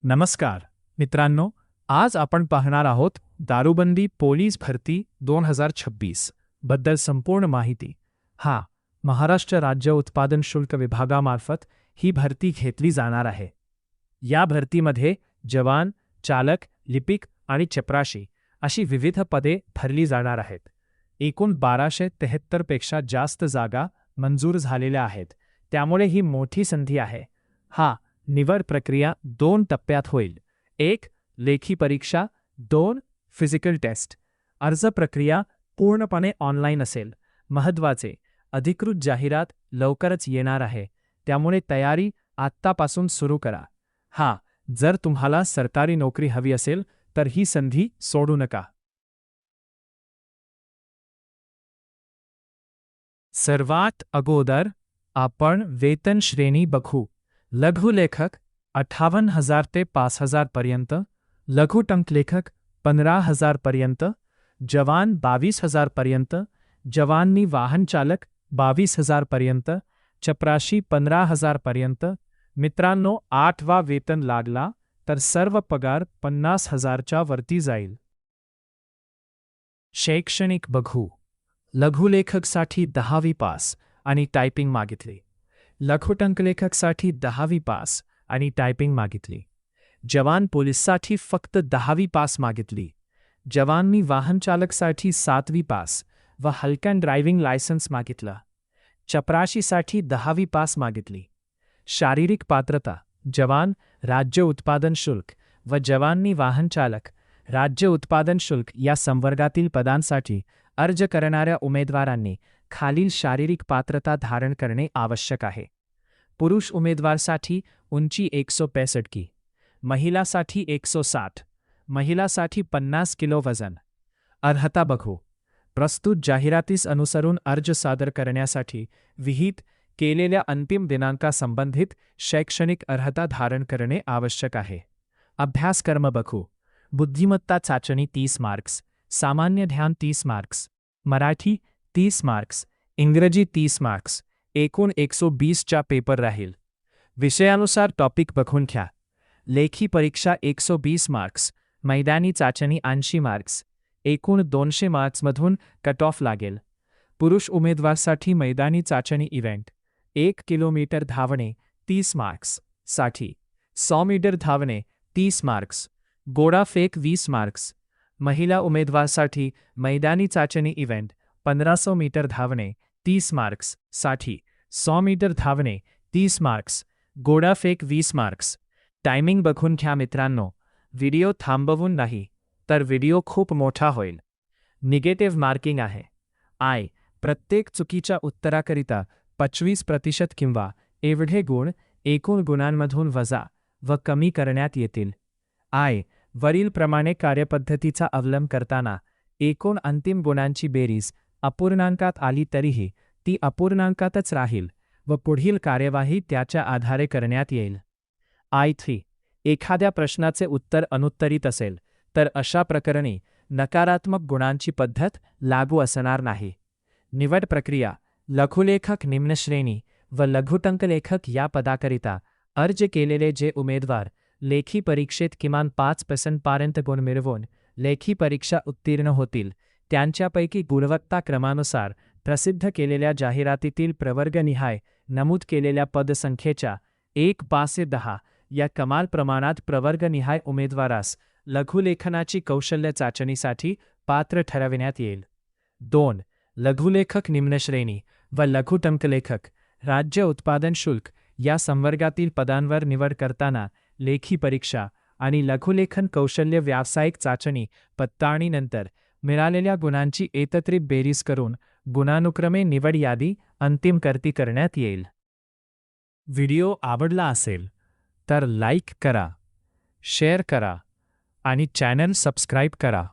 नमस्कार मित्रांनो, आज आपण पाहणार आहोत दारूबंदी पोलीस भरती 2026 बद्दल संपूर्ण माहिती. महाराष्ट्र राज्य उत्पादन शुल्क विभागामार्फत ही भरती घेतली जाणार आहे. या भरतीमध्ये जवान, चालक, लिपिक आणि चपराशी अशी विविध पदे भरली जाणार आहेत. एकूण 1273 पेक्षा जास्त जागा मंजूर झालेल्या आहेत, त्यामुळे ही मोठी संधी आहे. निवड प्रक्रिया 2 टप्प्यात होईल. 1. लेखी परीक्षा. 2. Physical test. अर्ज प्रक्रिया पूर्णपणे ऑनलाईन असेल. महत्त्वाचे, अधिकृत जाहिरात लवकरच येणार आहे, त्यामुळे तयारी आत्तापासून सुरू करा. जर तुम्हाला सरकारी नोकरी हवी असेल तर ही संधी सोडू नका. सर्वात अगोदर आपण वेतन श्रेणी बघू. लघुलेखक 58,000 ते 5,000 पर्यंत, लघुटंकलेखक 15,000 पर्यंत, जवान 22,000 पर्यंत, जवानी वाहनचालक 22,000 पर्यंत, चपराशी 15,000 पर्यंत. मित्रांनो, 8वा वेतन लागला तर सर्व पगार 50,000च्या वरती जाईल. शैक्षणिक बघू. लघुलेखकसाठी 10वी पास आणि टायपिंग मागितली. लघुटंकलेखकसाठी 10वी पास आणि टायपिंग मागितली. जवान पोलीससाठी फक्त 10वी पास मागितली. जवानी वाहनचालकसाठी 7वी पास व हलकन ड्रायव्हिंग लायसन्स मागितलं. चपराशीसाठी 10वी पास मागितली. शारीरिक पात्रता. जवान राज्य उत्पादन शुल्क व जवानी वाहनचालक राज्य उत्पादन शुल्क या संवर्गातील पदांसाठी अर्ज करणाऱ्या उमेदवारांनी खालील शारीरिक पात्रता धारण करणे आवश्यक आहे. पुरुष उमेदवारासाठी उंची 165 की, महिलासाठी 160, महिलासाठी 50 किलो वजन. अर्हता बघू. प्रस्तुत जाहिरातीस अनुसरून अर्ज सादर करण्यासाठी विहित केलेल्या अंतिम दिनांकासंबंधित शैक्षणिक अर्हता धारण करणे आवश्यक आहे. अभ्यासक्रम बघू. बुद्धिमत्ता चाचणी 30 मार्क्स, सामान्य ध्यान 30 मार्क्स, मराठी 30 मार्क्स, इंग्रजी 30 मार्क्स, एकूण 120चा पेपर राहील. विषयानुसार टॉपिक बघून घ्या. लेखी परीक्षा 120 मार्क्स, मैदानी चाचणी 80 मार्क्स, एकूण 200 मार्क्समधून कट ऑफ लागेल. पुरुष उमेदवारासाठी मैदानी चाचणी इव्हेंट 1 किलोमीटर धावणे 30 मार्क्स साठी, 100 मीटर धावणे 30 मार्क्स, गोळाफेक 20 मार्क्स. महिला उमेदवारासाठी मैदानी चाचणी इव्हेंट 1500 मीटर धावणे 30 मार्क्स साठी, 100 मीटर धावणे 30 मार्क्स, गोळाफेक 20 मार्क्स. टायमिंग बघून घ्या मित्रांनो. व्हिडिओ थांबवून नाही तर व्हिडिओ खूप मोठा होईल. निगेटिव्ह मार्किंग आहे. प्रत्येक चुकीच्या उत्तराकरिता 25% किंवा एवढे गुण एकूण गुणांमधून वजा व कमी करण्यात येतील. वरीलप्रमाणे कार्यपद्धतीचा अवलंब करताना एकूण अंतिम गुणांची बेरीज अपूर्णांकात आली तरीही ती अपूर्णांकातच राहील व पुढील कार्यवाही त्याच्या आधारे करण्यात येईल. 3. एखाद्या प्रश्नाचे उत्तर अनुत्तरित असेल तर अशा प्रकरणी नकारात्मक गुणांची पद्धत लागू असणार नाही. निवड प्रक्रिया. लघुलेखक निम्नश्रेणी व लघुटंकलेखक या पदाकरिता अर्ज केलेले जे उमेदवार लेखी परीक्षेत किमान 5% पर्यंत गुण मिळवून लेखी परीक्षा उत्तीर्ण होतील, त्यांच्यापैकी गुणवत्ता क्रमानुसार प्रसिद्ध केलेल्या जाहिरातीतील प्रवर्गनिहाय नमूद केलेल्या पदसंख्येच्या 1/10 या कमाल प्रमाणात प्रवर्गनिहाय उमेदवारास लघुलेखनाची कौशल्य चाचणीसाठी पात्र ठरविण्यात येईल. 2. लघुलेखक निम्नश्रेणी व लघुटंकलेखक राज्य उत्पादन शुल्क या संवर्गातील पदांवर निवड करताना लेखी परीक्षा आणि लघुलेखन कौशल्य व्यावसायिक चाचणी पडताळणीनंतर मिळालेल्या गुणांची एकत्रित बेरीज करून गुणानुक्रमे निवड यादी अंतिम करती करण्यात येईल. व्हिडिओ आवडला असेल तर लाईक करा, शेअर करा आणि चॅनल सबस्क्राईब करा.